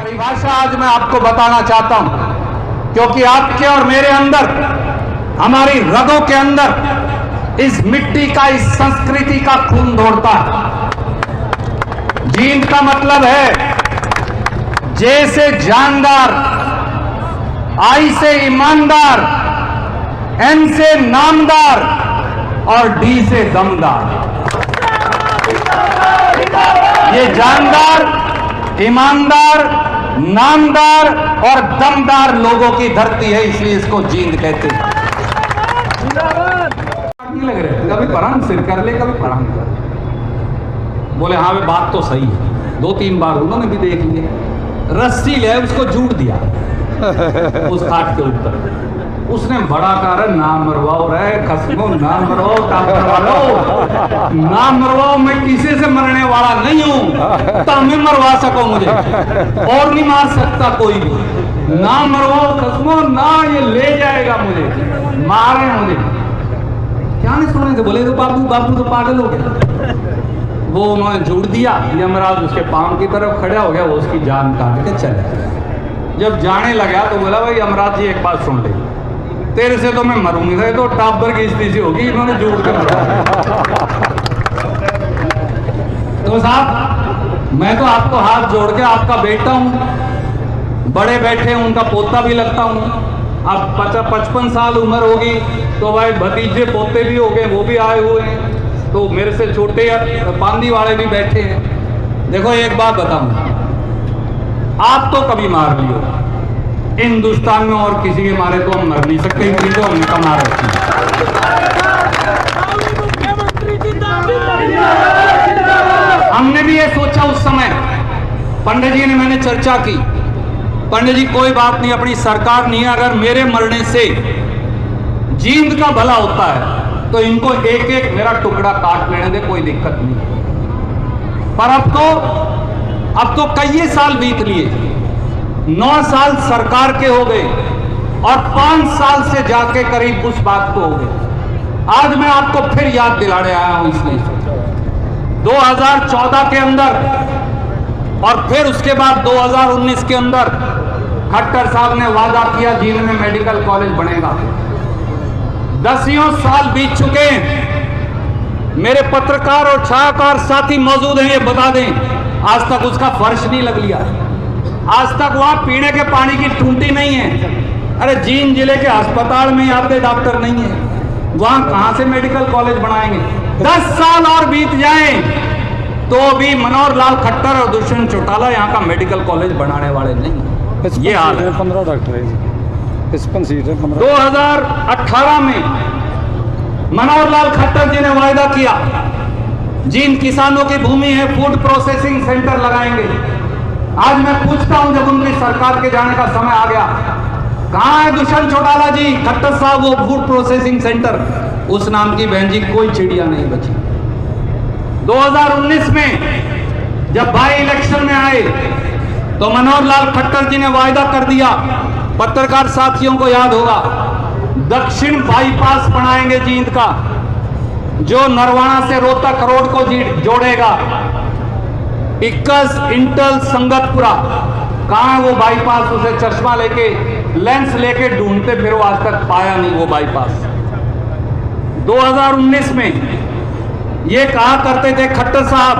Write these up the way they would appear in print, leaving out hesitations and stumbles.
परिभाषा आज मैं आपको बताना चाहता हूं, क्योंकि आपके और मेरे अंदर, हमारी रगों के अंदर इस मिट्टी का, इस संस्कृति का खून दौड़ता है। जींद का मतलब है जैसे जानदार, आई से ईमानदार, एन से नामदार और डी से दमदार। ये जानदार, ईमानदार, नामदार और दमदार लोगों की धरती है, इसलिए इसको जींद कहते हैं। नहीं लग रहे, कभी परान सिर कर ले, कभी परान कर। बोले हाँ वे बात तो सही है, 2-3 बार उन्होंने भी देख लिया। रस्सी ले उसको जूट दिया उस खाट के ऊपर। उसने बड़ा कारण ना मरवाओ रे खसमो, ना मरवाओ, ना मरवाओ, मैं किसी से मरने वाला नहीं हूं, तो मैं मरवा सको मुझे, और नहीं मार सकता कोई भी। ना मरवाओ खसमो, ना ये ले जाएगा मुझे, मारे मुझे। क्या नहीं सुने थे, बोले तो बाबू तो पागल हो गया। वो उन्होंने जोड़ दिया, यमराज उसके पांव की तरफ खड़ा हो गया, वो उसकी जान काट के चले गया। जब जाने लगा तो बोला भाई यमराज जी एक बात सुन ले, तेरे से तो मैं मरूंगा, तो टाबर की स्थिति होगी, इन्होंने जोड़ के मरा। तो साहब मैं तो आपको हाथ जोड़ के आपका बेटा हूं, बड़े बैठे हैं उनका पोता भी लगता हूं। अब 55 साल उम्र होगी तो भाई भतीजे पोते भी हो गए, वो भी आए हुए हैं, तो मेरे से छोटे पांदी वाले भी बैठे हैं। देखो एक बात बताऊं, आप तो कभी मार लियो, हिंदुस्तान में और किसी के मारे तो हम मर नहीं सकते, इतनी तो हमने कमा रखी। हमने भी ये सोचा उस समय, पंडित जी ने, मैंने चर्चा की, पंडित जी कोई बात नहीं, अपनी सरकार नहीं है, अगर मेरे मरने से जींद का भला होता है तो इनको एक एक मेरा टुकड़ा काट लेने दे, कोई दिक्कत नहीं। पर अब तो कई साल बीत लिए, 9 साल सरकार के हो गए और 5 साल से जाके करीब उस बात को हो गए। आज मैं आपको फिर याद दिलाने आया हूं, इसलिए 2014 के अंदर और फिर उसके बाद 2019 के अंदर खट्टर साहब ने वादा किया जींद में मेडिकल कॉलेज बनेगा। 10 साल बीत चुके हैं। मेरे पत्रकार और छायाकार साथी मौजूद हैं, ये बता दें, आज तक उसका फर्श नहीं लग लिया, आज तक वहां पीने के पानी की टूटी नहीं है। अरे जींद जिले के अस्पताल में आते डॉक्टर नहीं है, वहां कहां से मेडिकल कॉलेज बनाएंगे? 10 साल और बीत जाएं तो भी मनोहर लाल खट्टर और दुष्यंत चौटाला यहाँ का मेडिकल कॉलेज बनाने वाले नहीं। ये हाल है। 15 डॉक्टर है, 55 सीट है। 2018 में मनोहर लाल खट्टर जी ने वायदा किया, जींद किसानों की भूमि है, फूड प्रोसेसिंग सेंटर लगाएंगे। आज मैं पूछता हूं, जब उनकी सरकार के जाने का समय आ गया, कहां है दुष्यंत चौटाला जी, खट्टर साहब, वो फूड प्रोसेसिंग सेंटर? उस नाम की बहन जी कोई चिड़िया नहीं बची। 2019 में जब भाई इलेक्शन में आए तो मनोहर लाल खट्टर जी ने वायदा कर दिया, पत्रकार साथियों को याद होगा, दक्षिण बाईपास बनाएंगे जींद का, जो नरवाना से रोहतक रोड को जोड़ेगा। इक्कस इंटल संगतपुरा, कहां है वो बाईपास? उसे चश्मा लेके, लेंस लेके ढूंढते फिर आज तक पाया नहीं वो बाईपास। 2019 में ये कहा करते थे खट्टर साहब,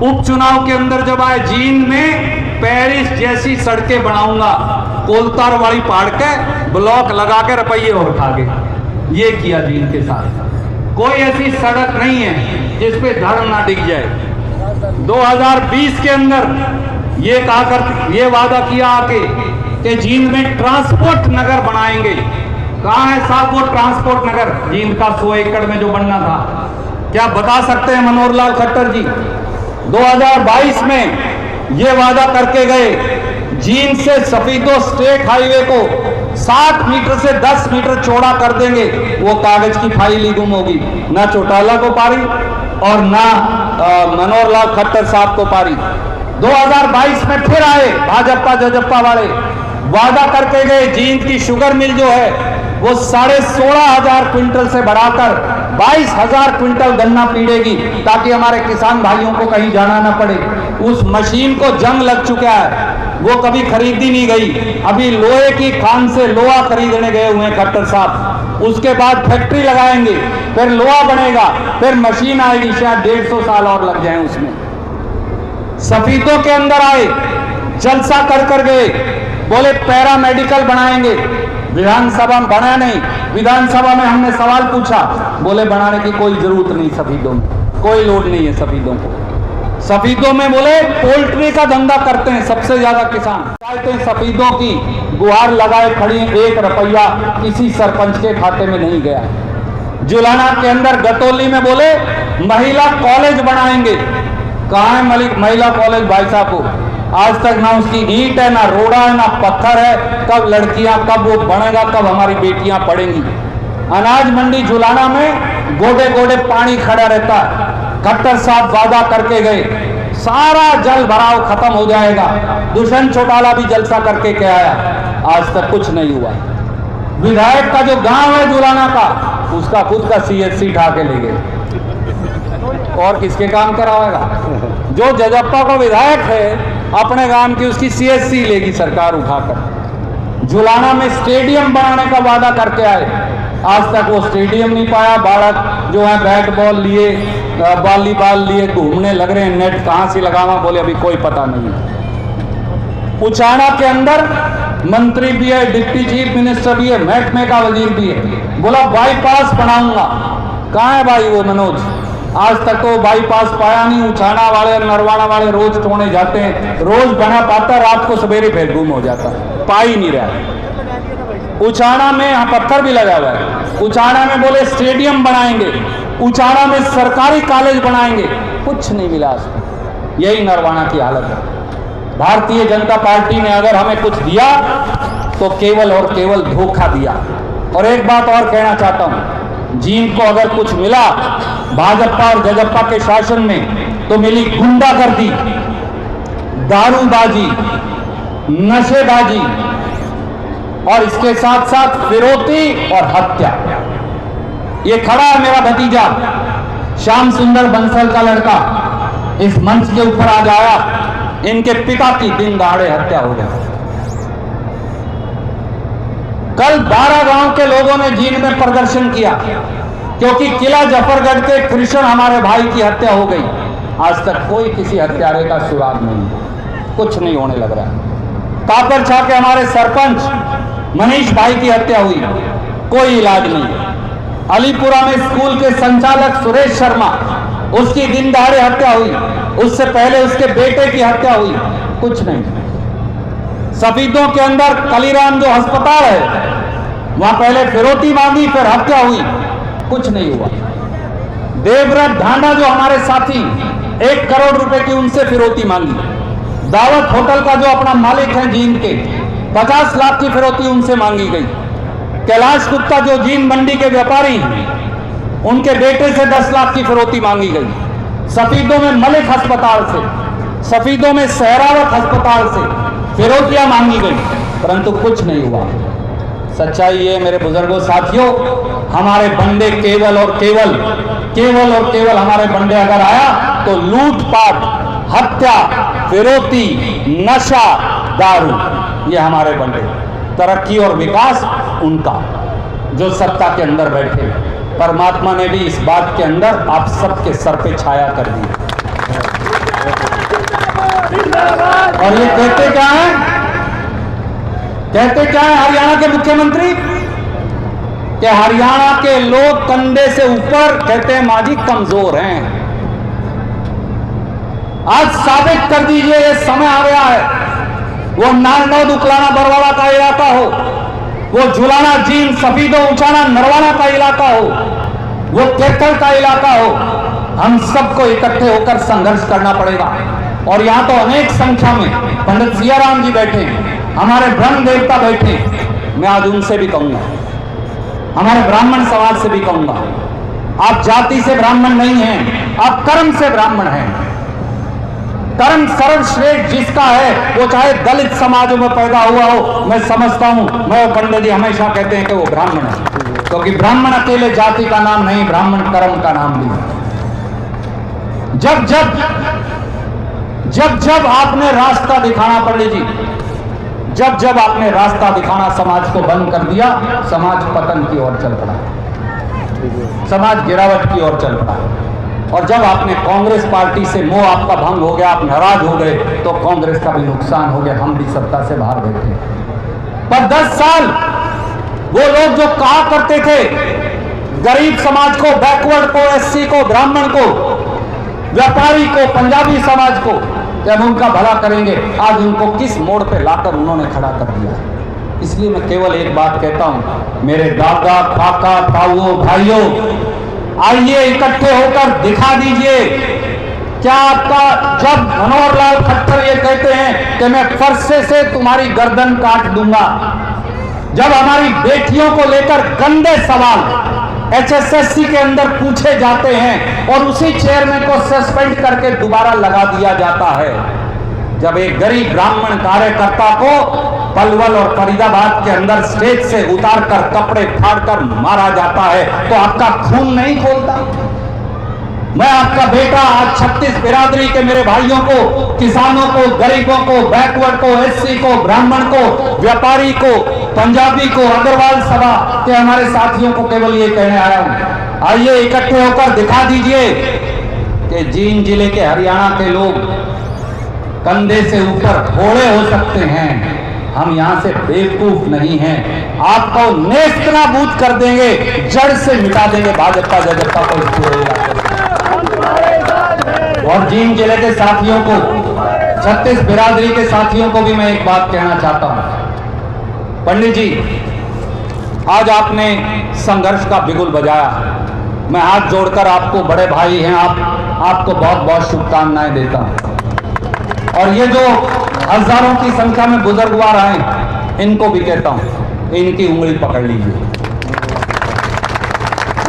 उपचुनाव के अंदर जब आए, जींद में पेरिस जैसी सड़कें बनाऊंगा, कोलतार वाली पाड़ के ब्लॉक लगा के रुपये और खा गए। ये किया जींद के साथ। कोई ऐसी सड़क नहीं है जिसपे धर्म ना डिग जाए। 2020 के अंदर ये ये वादा किया आके कि जींद में ट्रांसपोर्ट नगर बनाएंगे। कहां है साहब वो ट्रांसपोर्ट नगर? जींद का 100 एकड़ में जो बनना था। क्या बता सकते हैं मनोहर लाल खट्टर जी? 2022 में ये वादा करके गए, जींद से सफीदो स्टेट हाईवे को 60 मीटर से 10 मीटर चौड़ा कर देंगे। वो कागज की फाइल ही गुम होगी, ना चौटाला को पारी और ना मनोहर लाल खट्टर साहब को पारी। 2022 में फिर आए भाजपा जजप्पा वाले, वादा करके गए, जींद की शुगर मिल जो है वो 16,500 क्विंटल से बढ़ाकर 22,000 क्विंटल गन्ना पीड़ेगी, ताकि हमारे किसान भाइयों को कहीं जाना ना पड़े। उस मशीन को जंग लग चुका है, वो कभी खरीदी नहीं गई। अभी लोहे की खान से लोहा खरीदने गए हुए हैं खट्टर साहब। उसके बाद फैक्ट्री लगाएंगे, फिर लोहा बनेगा, फिर मशीन आएगी, शायद 150 साल और लग जाएं उसमें। सफीदों के अंदर आए, जलसा कर गए, बोले पैरामेडिकल बनाएंगे। विधानसभा में बना नहीं। विधानसभा में हमने सवाल पूछा, बोले बनाने की कोई जरूरत नहीं, सफीदों में कोई लोड नहीं है सफीदों को। सफीदों में बोले पोल्ट्री का धंधा करते हैं सबसे ज्यादा किसान। सफीदों की गुहार लगाए खड़ी, 1 रुपया किसी सरपंच के खाते में नहीं गया। जुलाना के अंदर गटोली में बोले महिला कॉलेज बनाएंगे। कहाँ है महिला कॉलेज भाई साहब को? आज तक ना उसकी ईंट है, ना रोड़ा है, ना पत्थर है। कब लड़कियां, कब वो बनेगा, कब हमारी बेटियां पढ़ेंगी? अनाज मंडी जुलाना में गोडे गोडे पानी खड़ा रहता है। खट्टर साहब वादा करके गए सारा जल भराव खत्म हो जाएगा। दुष्यंत चौटाला भी जलसा करके क्या आया, आज तक कुछ नहीं हुआ। विधायक का जो गांव है जुलाना का, उसका खुद का CSC ढा के ले गए। और किसके काम कराएगा? जो जजप्पा को विधायक है अपने गांव की, उसकी CSC लेगी सरकार उठाकर। जुलाना में स्टेडियम बनाने का वादा करके आए, आज तक वो स्टेडियम नहीं पाया। बालक जो है बैट बॉल लिए, वॉलीबॉल लिए घूमने लग रहे हैं, नेट कहां से लगावा बोले अभी कोई पता नहीं। उचाना के अंदर मंत्री भी है, डिप्टी चीफ मिनिस्टर भी है, महकमे का वजीर भी है। बोला बाईपास बनाऊंगा। कहां है भाई वो मनोज? आज तक तो बाईपास पाया नहीं। उचाना वाले, नरवाना वाले रोज टोने जाते हैं, रोज बना पाता, रात को सवेरे फिर गुम हो जाता, पा ही नहीं रहा। उचाना में यहाँ पत्थर भी लगा हुआ है। उचाना में बोले स्टेडियम बनाएंगे, उचाना में सरकारी कॉलेज बनाएंगे, कुछ नहीं मिला। यही नरवाना की हालत है। भारतीय जनता पार्टी ने अगर हमें कुछ दिया तो केवल और केवल धोखा दिया। और एक बात और कहना चाहता हूं, जींद को अगर कुछ मिला भाजपा और जजप्पा के शासन में, तो मिली गुंडागर्दी, दारूबाजी, नशेबाजी और इसके साथ साथ फिरौती और हत्या। ये खड़ा है मेरा भतीजा श्याम सुंदर बंसल का लड़का, इस मंच के ऊपर आज आया। इनके पिता की दिन दहाड़े हत्या हो गई। कल 12 गांव के लोगों ने जींद में प्रदर्शन किया क्योंकि किला जफरगढ़ के कृष्ण हमारे भाई की हत्या हो गई। आज तक कोई किसी हत्यारे का सुराग नहीं, कुछ नहीं होने लग रहा है। कापरछा के हमारे सरपंच मनीष भाई की हत्या हुई, कोई इलाज नहीं। अलीपुरा में स्कूल के संचालक सुरेश शर्मा, उसकी दिन दहाड़े हत्या हुई। उससे पहले उसके बेटे की हत्या हुई, कुछ नहीं। सफीदों के अंदर कलीराम जो अस्पताल है, वहां पहले फिरौती मांगी, फिर हत्या हुई, कुछ नहीं हुआ। देवव्रत ढांडा जो हमारे साथी, 1 करोड़ रुपए की उनसे फिरौती मांगी। दावत होटल का जो अपना मालिक है जींद के, 50 लाख की फिरौती उनसे मांगी गई। कैलाश गुप्ता जो जींद मंडी के व्यापारी हैं, उनके बेटे से 10 लाख की फिरौती मांगी गई। सफीदों में मलिक अस्पताल से, सफीदों में सहरावत अस्पताल से फिरौतियां मांगी गई, परंतु कुछ नहीं हुआ। सच्चाई ये मेरे बुजुर्गों साथियों, हमारे बंदे केवल और केवल हमारे बंदे अगर आया तो लूटपाट, हत्या, फिरौती, नशा, दारू, ये हमारे बंदे। तरक्की और विकास उनका, जो सत्ता के अंदर बैठे। परमात्मा ने भी इस बात के अंदर आप सबके सर पे छाया कर दी। और ये कहते क्या है? हरियाणा के मुख्यमंत्री कि हरियाणा के लोग कंधे से ऊपर, कहते हैं माजी कमजोर हैं। आज साबित कर दीजिए, ये समय आ गया है। वो नारनौद उकलाना बरवाला का इलाका हो, वो झुलाना जींद सफीदों उचाना नरवाना का इलाका हो, वो केरकल का इलाका हो, हम सबको इकट्ठे होकर संघर्ष करना पड़ेगा। और यहां तो अनेक संख्या में पंडित सियाराम जी बैठे हैं, हमारे ब्रह्म देवता बैठे हैं। मैं आज उनसे भी कहूंगा, हमारे ब्राह्मण समाज से भी कहूंगा, आप जाति से ब्राह्मण नहीं हैं, आप कर्म से ब्राह्मण हैं। कर्म सर्वश्रेष्ठ जिसका है, वो चाहे दलित समाजों में पैदा हुआ हो, मैं समझता हूं, मैं पंडित जी हमेशा कहते हैं कि वो ब्राह्मण है, क्योंकि ब्राह्मण अकेले जाति का नाम नहीं, ब्राह्मण कर्म का नाम भी है। जब जब आपने रास्ता दिखाना, पंडित जी, जब जब आपने रास्ता दिखाना समाज को बंद कर दिया, समाज पतन की ओर चल पड़ा, समाज गिरावट की ओर चल पड़ा। और जब आपने कांग्रेस पार्टी से मोह आपका भंग हो गया, आप नाराज हो गए, तो कांग्रेस का भी नुकसान हो गया, हम भी सत्ता से बाहर बैठे। पर 10 साल वो लोग जो कहा करते थे गरीब समाज को, बैकवर्ड को, एससी को, ब्राह्मण को, व्यापारी को, पंजाबी समाज को, जब उनका भला करेंगे, आज उनको किस मोड़ पे लाकर उन्होंने खड़ा कर दिया। इसलिए मैं केवल एक बात कहता हूं, मेरे दादा, काका, ताऊओं, भाइयों, आइए इकट्ठे होकर दिखा दीजिए। क्या आपका, जब मनोहर लाल खट्टर ये कहते हैं कि मैं फरसे से तुम्हारी गर्दन काट दूंगा, जब हमारी बेटियों को लेकर गंदे सवाल एचएसएससी के अंदर पूछे जाते हैं और उसी चेयरमैन को सस्पेंड करके दोबारा लगा दिया जाता है, जब एक गरीब ब्राह्मण कार्यकर्ता को पलवल और फरीदाबाद के अंदर स्टेज से उतारकर कपड़े फाड़कर मारा जाता है, तो आपका खून नहीं खोलता? मैं आपका बेटा आज 36 बिरादरी के मेरे भाइयों को, किसानों को, गरीबों को, बैकवर्ड को, एससी को, ब्राह्मण को, व्यापारी को, पंजाबी को, अग्रवाल सभा के हमारे साथियों को केवल ये कहने आया हूं, आइए इकट्ठे होकर दिखा दीजिए कि जींद जिले के हरियाणा के लोग कंधे से ऊपर घोड़े हो सकते हैं, हम यहां से बेवकूफ नहीं हैं। आपको नेस्तनाबूद कर देंगे, जड़ से मिटा देंगे भाजपा जजपा को इस पूरे इलाके से। और जींद जिले के साथियों को, 36 बिरादरी के साथियों को भी मैं एक बात कहना चाहता हूं। पंडित जी, आज आपने संघर्ष का बिगुल बजाया, मैं हाथ जोड़कर आपको, बड़े भाई हैं आपको बहुत बहुत शुभकामनाएं देता हूं। और ये जो हजारों की संख्या में बुजुर्गवार आए, इनको भी कहता हूं, इनकी उंगली पकड़ लीजिए,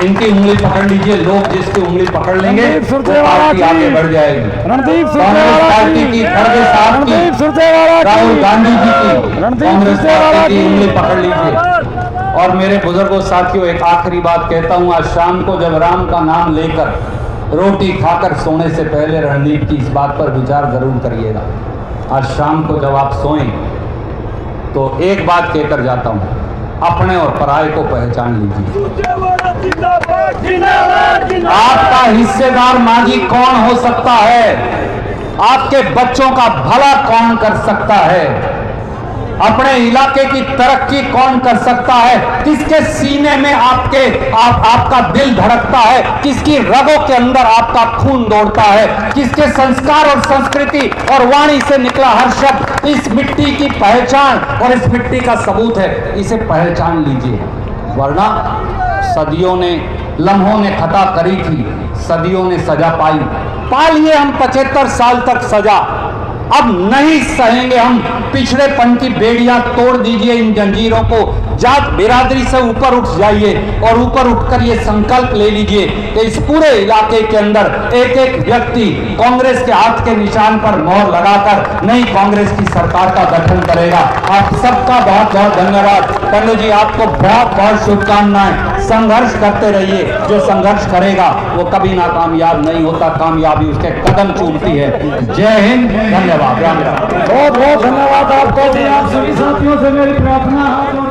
इनकी उंगली पकड़ लीजिए। लोग जिसकी उंगली पकड़ लेंगे वो पार्टी आगे बढ़ जाएगी। कांग्रेस पार्टी की, खड़गे साहब की, राहुल गांधी जी की, कांग्रेस पार्टी की उंगली पकड़ लीजिए। और मेरे बुजुर्गों साथियों, एक आखिरी बात कहता हूं, आज शाम को जब राम का नाम लेकर रोटी खाकर सोने से पहले रणदीप की इस बात पर विचार जरूर करिएगा। आज शाम को जब आप सोएं तो एक बात कहकर जाता हूं, अपने और पराये को पहचान लीजिए। आपका हिस्सेदार मांझी कौन हो सकता है? आपके बच्चों का भला कौन कर सकता है? अपने इलाके की तरक्की कौन कर सकता है? किसके सीने में आपका दिल धड़कता है? किसकी रगों के अंदर आपका खून दौड़ता है? किसके संस्कार और संस्कृति और वाणी से निकला हर शब्द इस मिट्टी की पहचान और इस मिट्टी का सबूत है? इसे पहचान लीजिए, वरना सदियों ने, लम्हों ने खता करी थी, सदियों ने सजा पाई। पा लिए हम 75 साल तक सजा, अब नहीं सहेंगे हम। पिछड़ेपन की बेड़ियां तोड़ दीजिए इन जंजीरों को, जात बिरादरी से ऊपर उठ जाइए और ऊपर उठकर ये संकल्प ले लीजिए कि इस पूरे इलाके के अंदर एक एक व्यक्ति कांग्रेस के हाथ के निशान पर मोहर लगाकर नई कांग्रेस की सरकार का गठन करेगा। आप सबका बहुत बहुत धन्यवाद। पंडित जी, आपको बहुत बहुत शुभकामनाएं। संघर्ष करते रहिए, जो संघर्ष करेगा वो कभी नाकामयाब नहीं होता, कामयाबी उसके कदम चूमती है। जय हिंद, धन्यवाद। बहुत बहुत धन्यवाद आपको भी। आप सभी साथियों से मेरी प्रार्थना है।